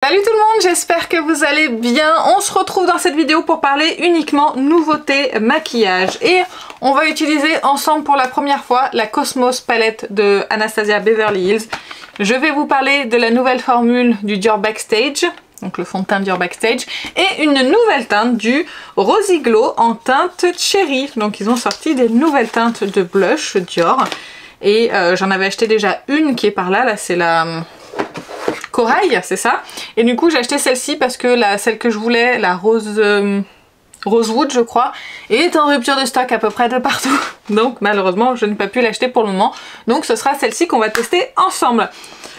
Salut tout le monde, j'espère que vous allez bien. On se retrouve dans cette vidéo pour parler uniquement nouveautés maquillage. Et on va utiliser ensemble pour la première fois la Cosmos palette de Anastasia Beverly Hills. Je vais vous parler de la nouvelle formule du Dior Backstage, donc le fond de teint Dior Backstage, et une nouvelle teinte du Rosy Glow en teinte Cherry. Donc ils ont sorti des nouvelles teintes de blush Dior. Et j'en avais acheté déjà une qui est par là, c'est la Corail, c'est ça. Et du coup j'ai acheté celle-ci parce que celle que je voulais, la Rosewood je crois, est en rupture de stock à peu près de partout. Donc malheureusement je n'ai pas pu l'acheter pour le moment. Donc ce sera celle-ci qu'on va tester ensemble.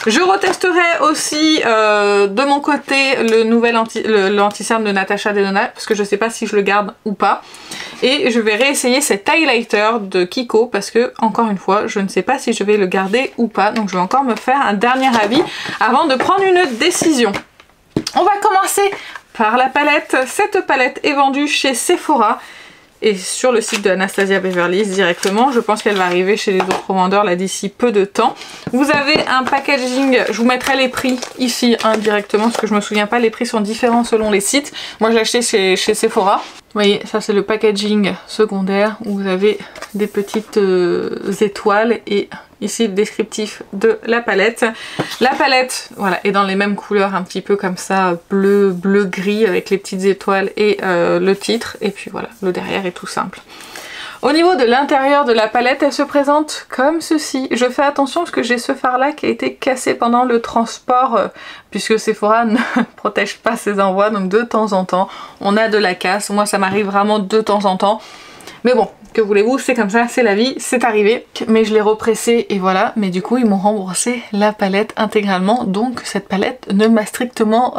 Je retesterai aussi de mon côté le nouvel anti-cerne de Natasha Denona parce que je sais pas si je le garde ou pas. Et je vais réessayer cet highlighter de Kiko parce que, encore une fois, je ne sais pas si je vais le garder ou pas. Donc je vais encore me faire un dernier avis avant de prendre une décision. On va commencer par la palette. Cette palette est vendue chez Sephora et sur le site de Anastasia Beverly Hills directement. Je pense qu'elle va arriver chez les autres vendeurs là d'ici peu de temps. Vous avez un packaging, je vous mettrai les prix ici directement parce que je me souviens pas, les prix sont différents selon les sites. Moi j'ai acheté chez Sephora. Vous voyez, ça c'est le packaging secondaire où vous avez des petites étoiles et ici le descriptif de la palette. La palette, voilà, est dans les mêmes couleurs un petit peu comme ça, bleu, gris avec les petites étoiles et le titre. Et puis voilà, le derrière est tout simple. Au niveau de l'intérieur de la palette, elle se présente comme ceci. Je fais attention parce que j'ai ce fard là qui a été cassé pendant le transport puisque Sephora ne protège pas ses envois, donc de temps en temps on a de la casse. Moi ça m'arrive vraiment de temps en temps. Mais bon, que voulez-vous, c'est comme ça, c'est la vie, c'est arrivé. Mais je l'ai repressé et voilà, mais du coup ils m'ont remboursé la palette intégralement. Donc cette palette ne m'a strictement...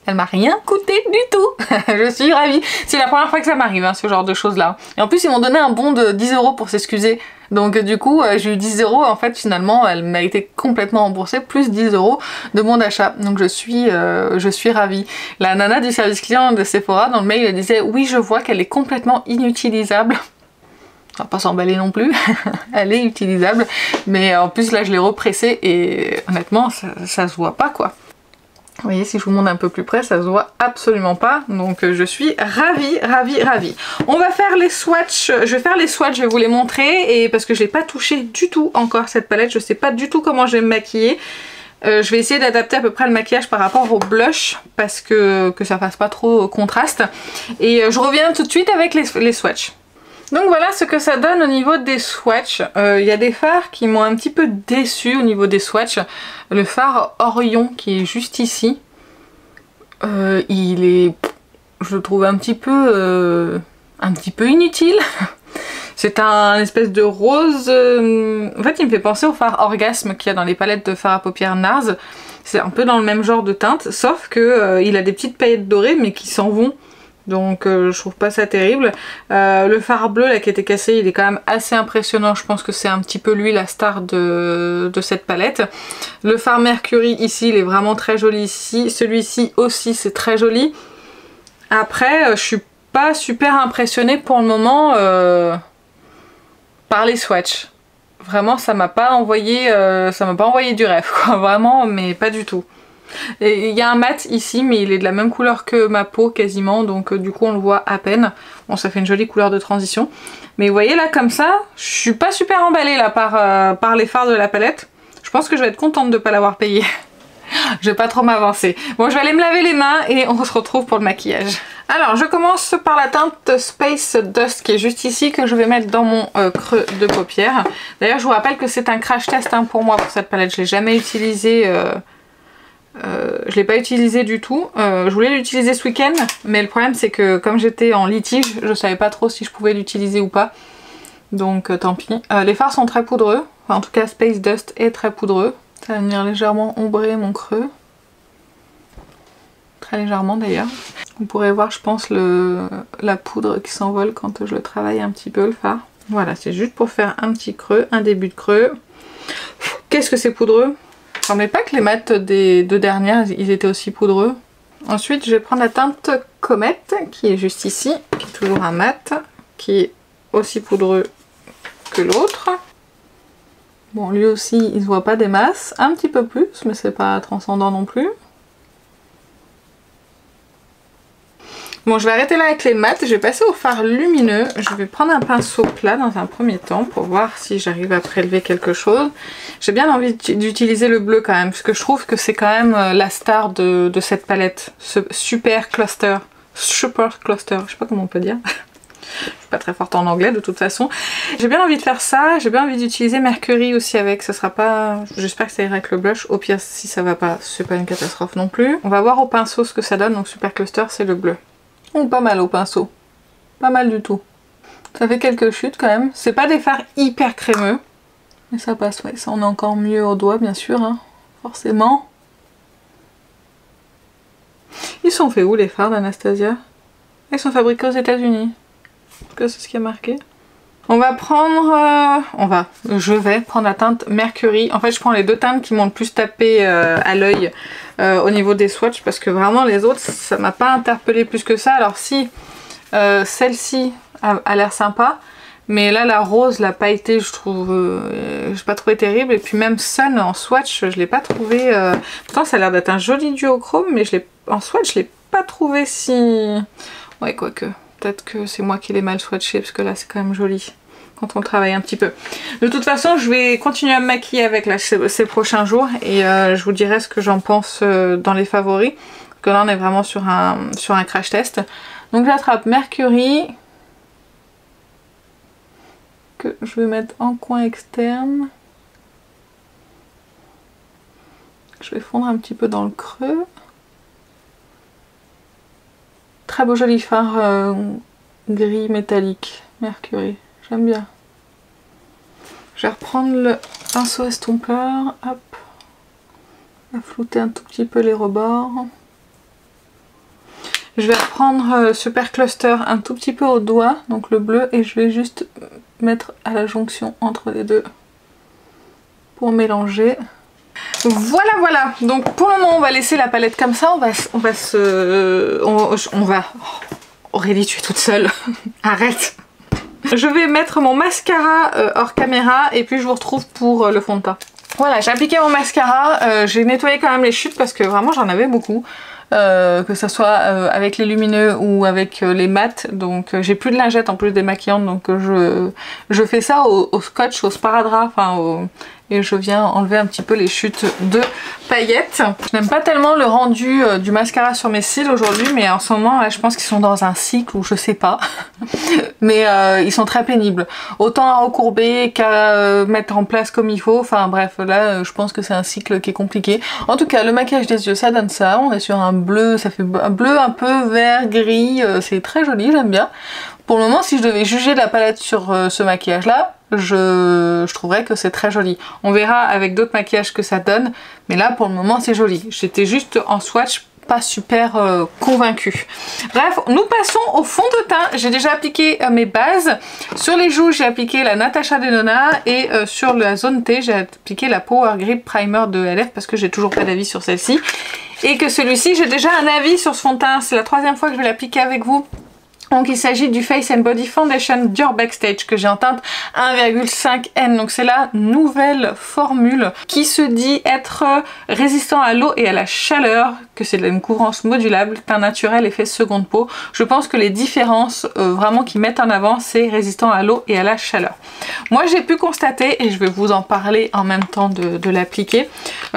elle m'a rien coûté du tout. Je suis ravie. C'est la première fois que ça m'arrive, hein, ce genre de choses là. Et en plus ils m'ont donné un bon de 10 € pour s'excuser. Donc du coup j'ai eu 10 € en fait finalement elle m'a été complètement remboursée plus 10 € de mon achat. Donc je suis ravie. La nana du service client de Sephora dans le mail elle disait oui je vois qu'elle est complètement inutilisable. On va pas s'emballer non plus, elle est utilisable. Mais en plus là je l'ai repressée et honnêtement ça se voit pas quoi. Vous voyez, si je vous montre un peu plus près, ça se voit absolument pas. Donc je suis ravie. On va faire les swatchs. Je vais faire les swatchs, je vais vous les montrer. Et parce que je n'ai pas touché du tout encore cette palette, je sais pas du tout comment je vais me maquiller. Je vais essayer d'adapter à peu près le maquillage par rapport au blush parce que ça fasse pas trop contraste. Et je reviens tout de suite avec les swatchs. Donc voilà ce que ça donne au niveau des swatchs. Il y a des fards qui m'ont un petit peu déçu au niveau des swatchs. Le fard Orion qui est juste ici, il est, je le trouve un petit peu inutile. C'est un espèce de rose, en fait il me fait penser au fard Orgasme qu'il y a dans les palettes de fard à paupières NARS. C'est un peu dans le même genre de teinte, sauf que il a des petites paillettes dorées mais qui s'en vont. Donc je trouve pas ça terrible. Le fard bleu là qui était cassé, il est quand même assez impressionnant. Je pense que c'est un petit peu lui la star de cette palette. Le fard Mercury ici, il est vraiment très joli ici. Celui-ci aussi c'est très joli. Après je suis pas super impressionnée pour le moment par les swatchs. Vraiment ça m'a pas envoyé du rêve quoi. Vraiment mais pas du tout. Et il y a un mat ici mais il est de la même couleur que ma peau quasiment donc du coup on le voit à peine. Bon ça fait une jolie couleur de transition. Mais vous voyez là comme ça, je suis pas super emballée là par les fards de la palette. Je pense que je vais être contente de pas l'avoir payé. Je vais pas trop m'avancer. Bon je vais aller me laver les mains et on se retrouve pour le maquillage. Alors je commence par la teinte Space Dust qui est juste ici que je vais mettre dans mon creux de paupière. D'ailleurs je vous rappelle que c'est un crash test hein, pour moi pour cette palette. Je l'ai jamais utilisée. Je l'ai pas utilisé du tout. Je voulais l'utiliser ce week-end, mais le problème c'est que comme j'étais en litige, je savais pas trop si je pouvais l'utiliser ou pas. Donc tant pis. Les fards sont très poudreux. Enfin, en tout cas Space Dust est très poudreux. Ça va venir légèrement ombrer mon creux. Très légèrement d'ailleurs. Vous pourrez voir je pense la poudre qui s'envole quand je le travaille un petit peu le fard. Voilà, c'est juste pour faire un petit creux, un début de creux. Qu'est-ce que c'est poudreux! Je ne semblait pas que les mats des deux dernières, ils étaient aussi poudreux. Ensuite, je vais prendre la teinte Comet, qui est juste ici, qui est toujours un mat, qui est aussi poudreux que l'autre. Bon, lui aussi, il se voit pas des masses, un petit peu plus, mais c'est pas transcendant non plus. Bon, je vais arrêter là avec les mat, je vais passer au fard lumineux. Je vais prendre un pinceau plat dans un premier temps pour voir si j'arrive à prélever quelque chose. J'ai bien envie d'utiliser le bleu quand même, parce que je trouve que c'est quand même la star de cette palette. Ce super cluster. Super cluster, je sais pas comment on peut dire. Je suis pas très forte en anglais de toute façon. J'ai bien envie de faire ça, j'ai bien envie d'utiliser Mercury aussi avec, ça sera pas... J'espère que ça ira avec le blush, au pire si ça va pas, c'est pas une catastrophe non plus. On va voir au pinceau ce que ça donne, donc Super Cluster c'est le bleu. Oh, pas mal au pinceau, pas mal du tout. Ça fait quelques chutes quand même, c'est pas des fards hyper crémeux, mais ça passe, ouais, ça on est encore mieux au doigt bien sûr, hein, forcément. Ils sont faits où les fards d'Anastasia? Ils sont fabriqués aux États-Unis. Que c'est ce qui a marqué. On va prendre... je vais prendre la teinte Mercury. En fait, je prends les deux teintes qui m'ont le plus tapé à l'œil au niveau des swatchs, parce que vraiment les autres, ça m'a pas interpellé plus que ça. Alors si, celle-ci a l'air sympa, mais là la rose, la pailletée, je trouve... j'ai pas trouvé terrible. Et puis même Sun en swatch, je l'ai pas trouvé... Pourtant ça a l'air d'être un joli duochrome, mais en swatch, je l'ai pas trouvé si... Ouais, quoique... Peut-être que c'est moi qui l'ai mal swatché parce que là c'est quand même joli quand on travaille un petit peu. De toute façon je vais continuer à me maquiller avec là, ces prochains jours et je vous dirai ce que j'en pense dans les favoris. Parce que là on est vraiment sur un crash test. Donc j'attrape Mercury que je vais mettre en coin externe. Je vais fondre un petit peu dans le creux. Très beau joli fard gris métallique, Mercury, j'aime bien. Je vais reprendre le pinceau estompeur, hop, à flouter un tout petit peu les rebords. Je vais reprendre Super Cluster un tout petit peu au doigt, donc le bleu, et je vais juste mettre à la jonction entre les deux pour mélanger. Voilà, donc pour le moment on va laisser la palette comme ça, Aurélie, tu es toute seule, arrête. Je vais mettre mon mascara hors caméra et puis je vous retrouve pour le fond de teint. Voilà, j'ai appliqué mon mascara, j'ai nettoyé quand même les chutes parce que vraiment j'en avais beaucoup. Que ça soit avec les lumineux ou avec les mats, donc j'ai plus de lingettes en plus démaquillantes, donc je fais ça au scotch, au sparadrap, et je viens enlever un petit peu les chutes de paillettes. Je n'aime pas tellement le rendu du mascara sur mes cils aujourd'hui, mais en ce moment là, je pense qu'ils sont dans un cycle où je sais pas, mais ils sont très pénibles, autant à recourber qu'à mettre en place comme il faut, enfin bref, là je pense que c'est un cycle qui est compliqué. En tout cas le maquillage des yeux ça donne ça, on est sur un bleu, ça fait un bleu un peu vert gris, c'est très joli, j'aime bien. Pour le moment si je devais juger la palette sur ce maquillage là, je trouverais que c'est très joli. On verra avec d'autres maquillages que ça donne, mais là pour le moment c'est joli. J'étais juste en swatch pas super convaincue. Bref, nous passons au fond de teint. J'ai déjà appliqué mes bases. Sur les joues, j'ai appliqué la Natasha Denona et sur la zone T, j'ai appliqué la Power Grip Primer de LF parce que j'ai toujours pas d'avis sur celle-ci. Et que celui-ci, j'ai déjà un avis sur ce fond de teint. C'est la troisième fois que je vais l'appliquer avec vous. Donc il s'agit du Face and Body Foundation Dior Backstage que j'ai en teinte 1,5N. Donc c'est la nouvelle formule qui se dit être résistant à l'eau et à la chaleur, que c'est une couvrance modulable, teint naturel, effet seconde peau. Je pense que les différences vraiment qu'ils mettent en avant, c'est résistant à l'eau et à la chaleur. Moi j'ai pu constater, et je vais vous en parler en même temps de l'appliquer,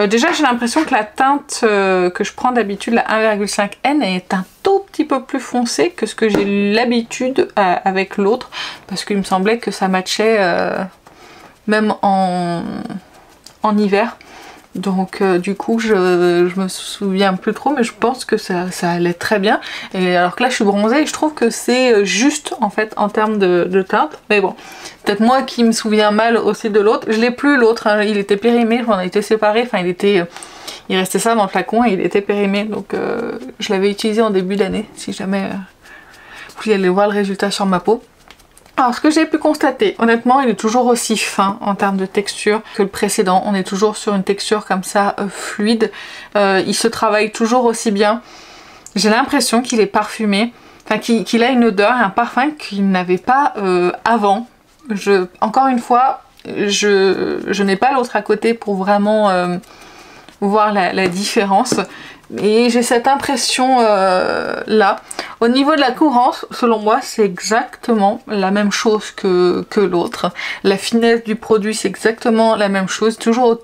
déjà j'ai l'impression que la teinte que je prends d'habitude, la 1,5N, est un tout petit peu plus foncé que ce que j'ai l'habitude avec l'autre, parce qu'il me semblait que ça matchait même en hiver. Donc du coup je me souviens plus trop, mais je pense que ça allait très bien. Et alors que là je suis bronzée et je trouve que c'est juste en fait en termes de teinte. Mais bon, peut-être moi qui me souviens mal aussi de l'autre. Je l'ai plus l'autre, hein. Il était périmé, j'en ai été séparée, enfin il restait ça dans le flacon et il était périmé, donc je l'avais utilisé en début d'année, si jamais vous voulez aller voir le résultat sur ma peau. Alors ce que j'ai pu constater, honnêtement il est toujours aussi fin en termes de texture que le précédent, on est toujours sur une texture comme ça fluide, il se travaille toujours aussi bien, j'ai l'impression qu'il est parfumé, enfin qu'il a une odeur et un parfum qu'il n'avait pas avant. Encore une fois, je n'ai pas l'autre à côté pour vraiment voir la différence. Et j'ai cette impression là. Au niveau de la courance, selon moi, c'est exactement la même chose que l'autre. La finesse du produit, c'est exactement la même chose. Toujours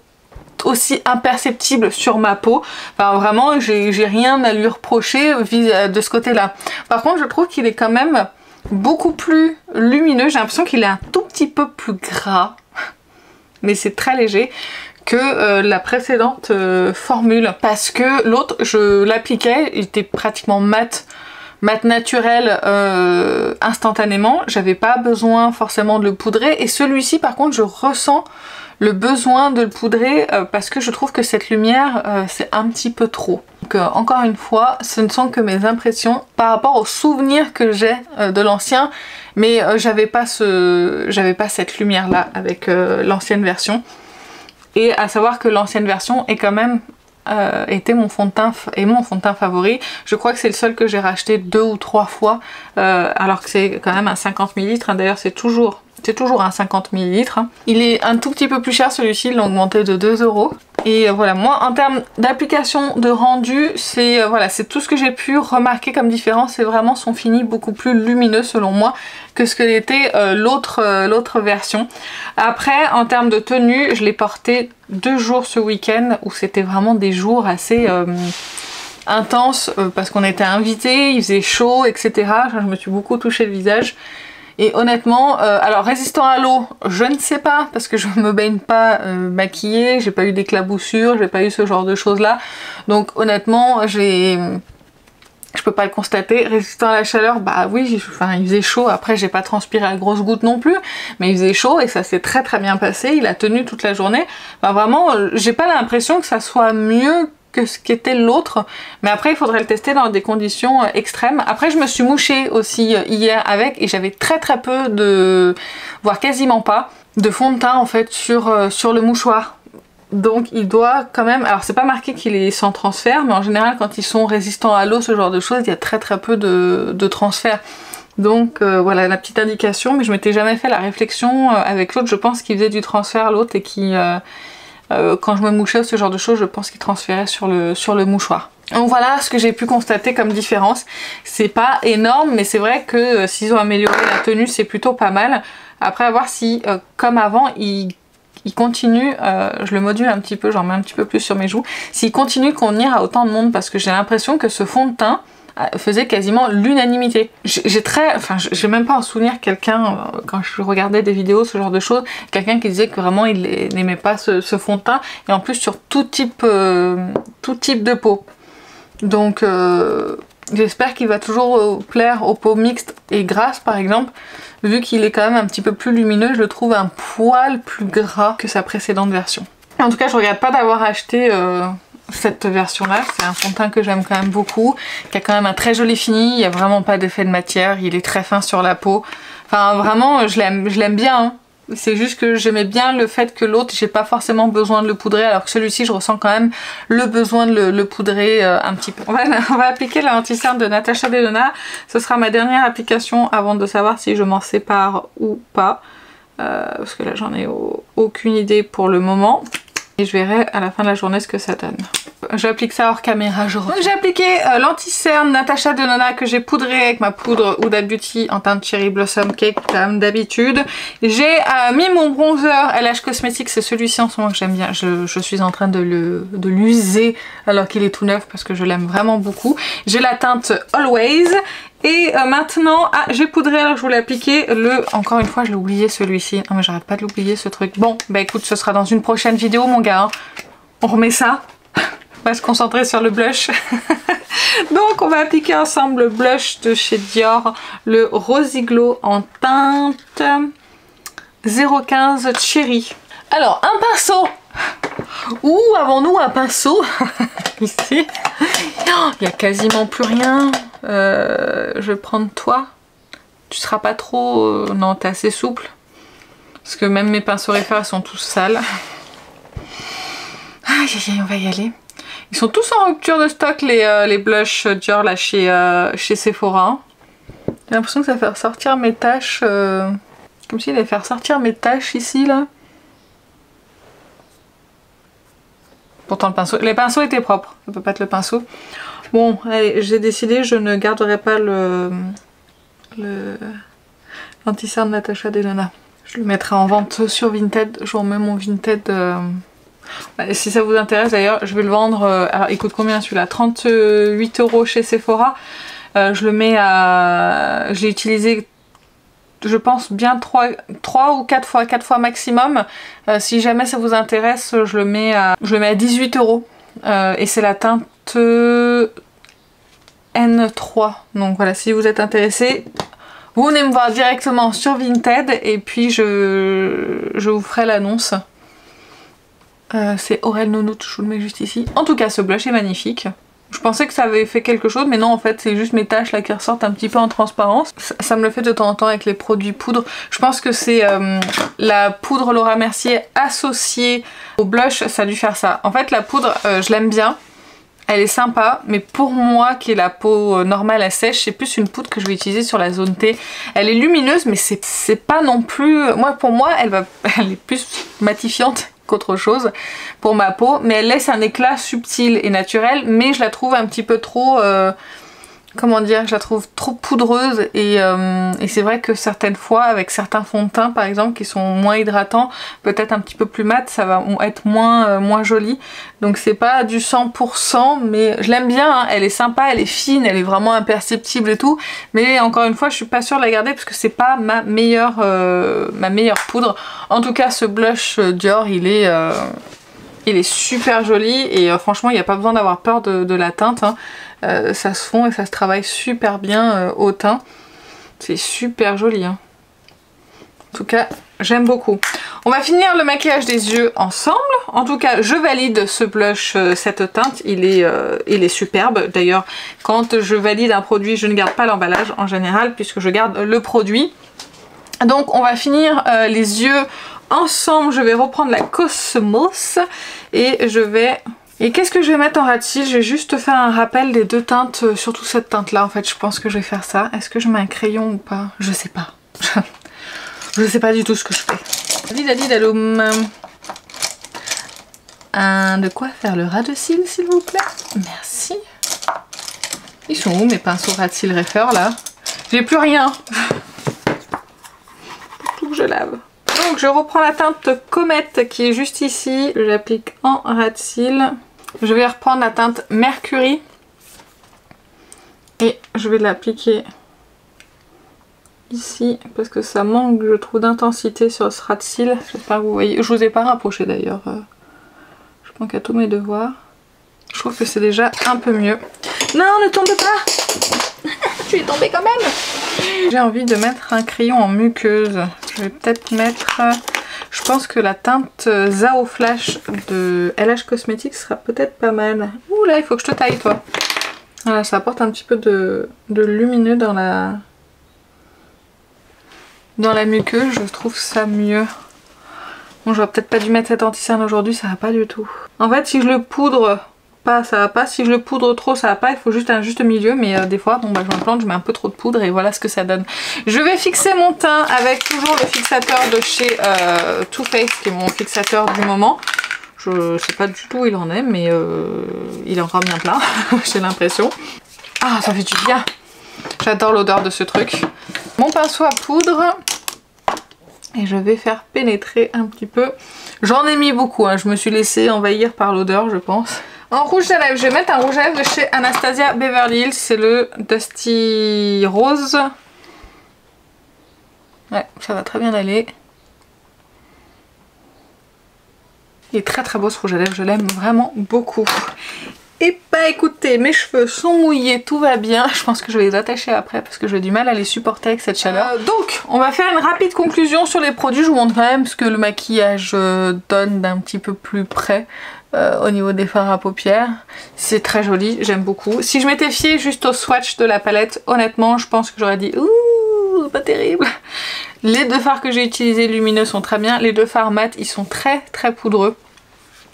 aussi imperceptible sur ma peau. Enfin vraiment, j'ai rien à lui reprocher de ce côté-là. Par contre, je trouve qu'il est quand même beaucoup plus lumineux. J'ai l'impression qu'il est un tout petit peu plus gras. Mais c'est très léger que la précédente formule, parce que l'autre je l'appliquais, il était pratiquement mat naturel instantanément, j'avais pas besoin forcément de le poudrer, et celui-ci par contre je ressens le besoin de le poudrer parce que je trouve que cette lumière c'est un petit peu trop. Donc encore une fois, ce ne sont que mes impressions par rapport aux souvenirs que j'ai de l'ancien, mais j'avais pas cette lumière là avec l'ancienne version. Et à savoir que l'ancienne version est quand même était mon fond de teint favori. Je crois que c'est le seul que j'ai racheté 2 ou 3 fois, alors que c'est quand même un 50 ml. D'ailleurs c'est toujours un 50 ml. Il est un tout petit peu plus cher celui-ci, il l'a augmenté de 2 €. Et voilà, moi en termes d'application, de rendu, c'est voilà, c'est tout ce que j'ai pu remarquer comme différence. C'est vraiment son fini beaucoup plus lumineux selon moi que ce que l'était l'autre version. Après, en termes de tenue, je l'ai porté 2 jours ce week-end où c'était vraiment des jours assez intenses parce qu'on était invités, il faisait chaud, etc. Je me suis beaucoup touché le visage. Et honnêtement, alors résistant à l'eau, je ne sais pas, parce que je me baigne pas maquillée, j'ai pas eu d'éclaboussures, j'ai pas eu ce genre de choses là. Donc honnêtement, je peux pas le constater. Résistant à la chaleur, bah oui, enfin il faisait chaud, après j'ai pas transpiré à grosses gouttes non plus, mais il faisait chaud et ça s'est très bien passé, il a tenu toute la journée. Bah vraiment, j'ai pas l'impression que ça soit mieux que ce qu'était l'autre, mais après il faudrait le tester dans des conditions extrêmes. Après je me suis mouchée aussi hier avec, et j'avais très peu voire quasiment pas, de fond de teint en fait sur le mouchoir. Donc il doit quand même, alors c'est pas marqué qu'il est sans transfert, mais en général quand ils sont résistants à l'eau, ce genre de choses, il y a très peu de transfert. Donc voilà la petite indication, mais je m'étais jamais fait la réflexion avec l'autre. Je pense qu'il faisait du transfert l'autre et qui quand je me mouchais, ce genre de choses, je pense qu'il transférait sur le mouchoir. Donc voilà ce que j'ai pu constater comme différence. C'est pas énorme, mais c'est vrai que s'ils ont amélioré la tenue, c'est plutôt pas mal. Après, à voir si, comme avant, il continue, je le module un petit peu, j'en mets un petit peu plus sur mes joues, s'il continue qu'on ira autant de monde, parce que j'ai l'impression que ce fond de teint faisait quasiment l'unanimité. J'ai même pas en souvenir quelqu'un, quand je regardais des vidéos, ce genre de choses, quelqu'un qui disait que vraiment il n'aimait pas ce fond de teint, et en plus sur tout type de peau. Donc j'espère qu'il va toujours plaire aux peaux mixtes et grasses par exemple, vu qu'il est quand même un petit peu plus lumineux, je le trouve un poil plus gras que sa précédente version. En tout cas, je regrette pas d'avoir acheté cette version là, c'est un fond de teint que j'aime quand même beaucoup, qui a quand même un très joli fini, il n'y a vraiment pas d'effet de matière, il est très fin sur la peau, enfin vraiment je l'aime bien, hein. C'est juste que j'aimais bien le fait que l'autre j'ai pas forcément besoin de le poudrer, alors que celui-ci je ressens quand même le besoin de le poudrer un petit peu. On va appliquer la anti-cerne de Natasha Denona, ce sera ma dernière application avant de savoir si je m'en sépare ou pas, parce que là j'en ai aucune idée pour le moment. Et je verrai à la fin de la journée ce que ça donne. J'applique ça hors caméra, je reviens. Donc j'ai appliqué l'anti-cerne Natasha Denona que j'ai poudré avec ma poudre Huda Beauty en teinte Cherry Blossom Cake comme d'habitude. J'ai mis mon bronzer LH Cosmetics, c'est celui-ci en ce moment que j'aime bien. Je suis en train de l'user alors qu'il est tout neuf parce que je l'aime vraiment beaucoup. J'ai la teinte Always. Et maintenant, j'ai poudré, alors je voulais appliquer encore une fois je l'ai oublié celui-ci, non mais j'arrête pas de l'oublier ce truc. Bon bah écoute, ce sera dans une prochaine vidéo mon gars, hein. On remet ça, on va se concentrer sur le blush. Donc on va appliquer ensemble le blush de chez Dior, le Rosy Glow en teinte 015 Cherry. Alors un pinceau. Où avons-nous un pinceau? Ici. Oh, il n'y a quasiment plus rien. Je vais prendre toi. Tu seras pas trop... non, t'es assez souple. Parce que même mes pinceaux référents sont tous sales. Aïe aïe aïe, on va y aller. Ils sont tous en rupture de stock les blushs Dior là chez Sephora. J'ai l'impression que ça va faire sortir mes taches. Comme s'il allait faire sortir mes taches ici là. Pourtant les pinceaux étaient propres, ça peut pas être le pinceau. Bon, allez, j'ai décidé, je ne garderai pas l'anti-cerne Natasha Denona. Je le mettrai en vente sur Vinted, je vous remets mon Vinted. Si ça vous intéresse d'ailleurs, je vais le vendre, alors il coûte combien celui-là? 38 € chez Sephora. Je le mets à... je l'ai utilisé, je pense bien 3 ou 4 fois maximum. Si jamais ça vous intéresse, je le mets à 18 €. Et c'est la teinte N3. Donc voilà, si vous êtes intéressé, vous venez me voir directement sur Vinted et puis je vous ferai l'annonce. C'est Aurel Nounout, je vous le mets juste ici. En tout cas, ce blush est magnifique. Je pensais que ça avait fait quelque chose, mais non, en fait, c'est juste mes taches là qui ressortent un petit peu en transparence. Ça me le fait de temps en temps avec les produits poudre. Je pense que c'est la poudre Laura Mercier associée au blush, ça a dû faire ça. En fait, la poudre, je l'aime bien. Elle est sympa, mais pour moi qui ai la peau normale à sèche, c'est plus une poudre que je vais utiliser sur la zone T. Elle est lumineuse, mais c'est pas non plus... Pour moi, elle est plus matifiante qu'autre chose pour ma peau, mais elle laisse un éclat subtil et naturel, mais je la trouve un petit peu trop... comment dire, je la trouve trop poudreuse et c'est vrai que certaines fois avec certains fonds de teint par exemple qui sont moins hydratants, peut-être un petit peu plus mat, ça va être moins joli. Donc c'est pas du 100%, mais je l'aime bien, hein. Elle est sympa, elle est fine, elle est vraiment imperceptible et tout, mais encore une fois je suis pas sûre de la garder parce que c'est pas ma meilleure poudre. En tout cas ce blush Dior il est super joli et franchement il n'y a pas besoin d'avoir peur de la teinte, hein. Ça se fond et ça se travaille super bien au teint. C'est super joli, hein. En tout cas, j'aime beaucoup. On va finir le maquillage des yeux ensemble. En tout cas, je valide ce blush, cette teinte. Il est superbe. D'ailleurs, quand je valide un produit, je ne garde pas l'emballage en général puisque je garde le produit. Donc, on va finir les yeux ensemble. Je vais reprendre la Cosmos et je vais... Et qu'est-ce que je vais mettre en ras de cils? Je vais juste faire un rappel des deux teintes, surtout cette teinte là en fait, je pense que je vais faire ça. Est-ce que je mets un crayon ou pas? Je sais pas. Je sais pas du tout ce que je fais. Didalidaloum. De quoi faire le ras de cils s'il vous plaît? Merci. Ils sont où mes pinceaux ras de cils Refer là? J'ai plus rien. Tout que je lave. Donc je reprends la teinte Comète qui est juste ici. Je l'applique en ras de cils. Je vais reprendre la teinte Mercury et je vais l'appliquer ici parce que ça manque, je trouve, d'intensité sur ce ras de cils. J'espère que vous voyez. Je vous ai pas rapproché d'ailleurs. Je manque à tous mes devoirs. Je trouve que c'est déjà un peu mieux. Non, ne tombe pas. Tu es tombée quand même. J'ai envie de mettre un crayon en muqueuse. Je vais peut-être mettre... Je pense que la teinte Zao Flash de LH Cosmetics sera peut-être pas mal. Ouh là, il faut que je te taille toi. Voilà, ça apporte un petit peu de lumineux dans la muqueuse. Je trouve ça mieux. Bon, j'aurais peut-être pas dû mettre cette anti-cerne aujourd'hui, ça va pas du tout. En fait, si je le poudre pas, ça va pas. Si je le poudre trop, ça va pas. Il faut juste un juste milieu. Mais des fois, bon bah je m'implante, je mets un peu trop de poudre et voilà ce que ça donne. Je vais fixer mon teint avec toujours le fixateur de chez Too Faced, qui est mon fixateur du moment. Je sais pas du tout où il en est, mais il est encore bien plein, j'ai l'impression. Ah, ça fait du bien. J'adore l'odeur de ce truc. Mon pinceau à poudre. Et je vais faire pénétrer un petit peu. J'en ai mis beaucoup, hein. Je me suis laissée envahir par l'odeur, je pense. En rouge à lèvres, je vais mettre un rouge à lèvres de chez Anastasia Beverly Hills. C'est le Dusty Rose. Ouais, ça va très bien aller. Il est très très beau ce rouge à lèvres, je l'aime vraiment beaucoup. Et bah écoutez, mes cheveux sont mouillés, tout va bien. Je pense que je vais les attacher après parce que j'ai du mal à les supporter avec cette chaleur. Donc, on va faire une rapide conclusion sur les produits. Je vous montre quand même ce que le maquillage donne d'un petit peu plus près au niveau des fards à paupières. C'est très joli, j'aime beaucoup. Si je m'étais fiée juste au swatch de la palette, honnêtement, je pense que j'aurais dit ouh, pas terrible. Les deux fards que j'ai utilisés lumineux sont très bien. Les deux fards mat, ils sont très très poudreux.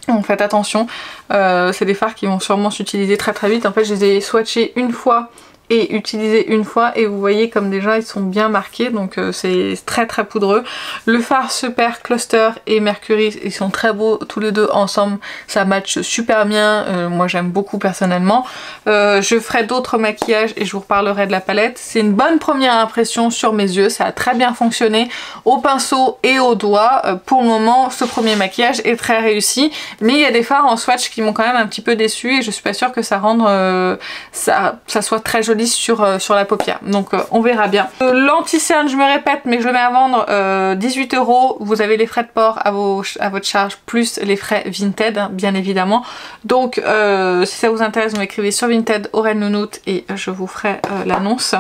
Donc faites attention, c'est des fards qui vont sûrement s'utiliser très très vite. En fait je les ai swatchés une fois et utilisé une fois et vous voyez comme déjà ils sont bien marqués, donc c'est très très poudreux. Le fard Super Cluster et Mercury, ils sont très beaux tous les deux ensemble, ça match super bien, moi j'aime beaucoup personnellement. Je ferai d'autres maquillages et je vous reparlerai de la palette. C'est une bonne première impression sur mes yeux, ça a très bien fonctionné au pinceau et au doigt. Pour le moment ce premier maquillage est très réussi, mais il y a des fards en swatch qui m'ont quand même un petit peu déçu et je suis pas sûre que ça rende ça soit très joli sur la paupière, donc on verra bien. L'anti-cerne, je me répète mais je le mets à vendre 18 €, vous avez les frais de port à votre charge plus les frais Vinted hein, bien évidemment, donc si ça vous intéresse vous m'écrivez sur Vinted Aurel Nounoute et je vous ferai l'annonce.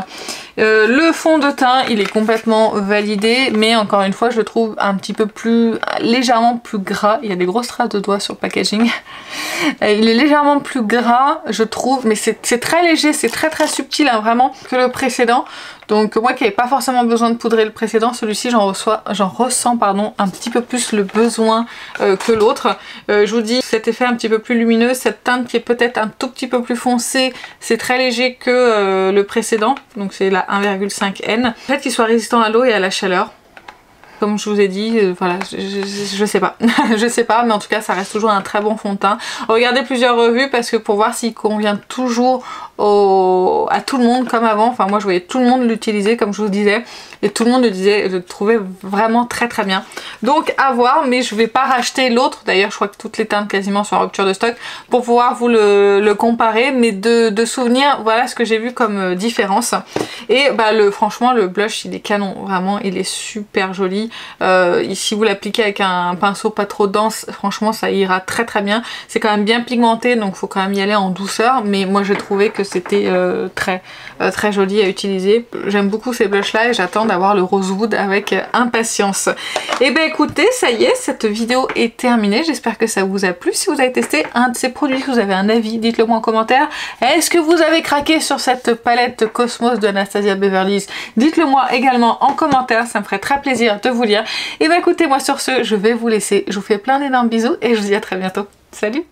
Le fond de teint il est complètement validé, mais encore une fois je le trouve un petit peu plus, légèrement plus gras, il y a des grosses traces de doigts sur le packaging. Il est légèrement plus gras je trouve, mais c'est très léger, c'est très très subtil hein, vraiment, que le précédent. Donc moi qui n'avais pas forcément besoin de poudrer le précédent, celui-ci j'en ressens pardon, un petit peu plus le besoin que l'autre. Je vous dis, cet effet un petit peu plus lumineux, cette teinte qui est peut-être un tout petit peu plus foncée, c'est très léger que le précédent, donc c'est la 1,5N. En fait qu'il soit résistant à l'eau et à la chaleur. Comme je vous ai dit, voilà, je sais pas. Je sais pas, mais en tout cas ça reste toujours un très bon fond de teint. Regardez plusieurs revues parce que pour voir s'il convient toujours à tout le monde comme avant. Enfin moi je voyais tout le monde l'utiliser comme je vous disais. Et tout le monde le trouvait vraiment très très bien. Donc à voir, mais je vais pas racheter l'autre. D'ailleurs je crois que toutes les teintes quasiment sont en rupture de stock pour pouvoir vous le comparer. Mais de souvenir, voilà ce que j'ai vu comme différence. Et bah franchement le blush il est canon, vraiment il est super joli. Si vous l'appliquez avec un pinceau pas trop dense, franchement ça ira très très bien. C'est quand même bien pigmenté donc faut quand même y aller en douceur, mais moi j'ai trouvé que c'était très joli à utiliser. J'aime beaucoup ces blushs là et j'attends d'avoir le Rosewood avec impatience. Et ben écoutez, ça y est, cette vidéo est terminée. J'espère que ça vous a plu. Si vous avez testé un de ces produits, si vous avez un avis, dites-le moi en commentaire. Est-ce que vous avez craqué sur cette palette Cosmos de Anastasia Beverly Hills? Dites-le moi également en commentaire, ça me ferait très plaisir de vous lire. Et ben écoutez, moi sur ce, je vais vous laisser. Je vous fais plein d'énormes bisous et je vous dis à très bientôt. Salut!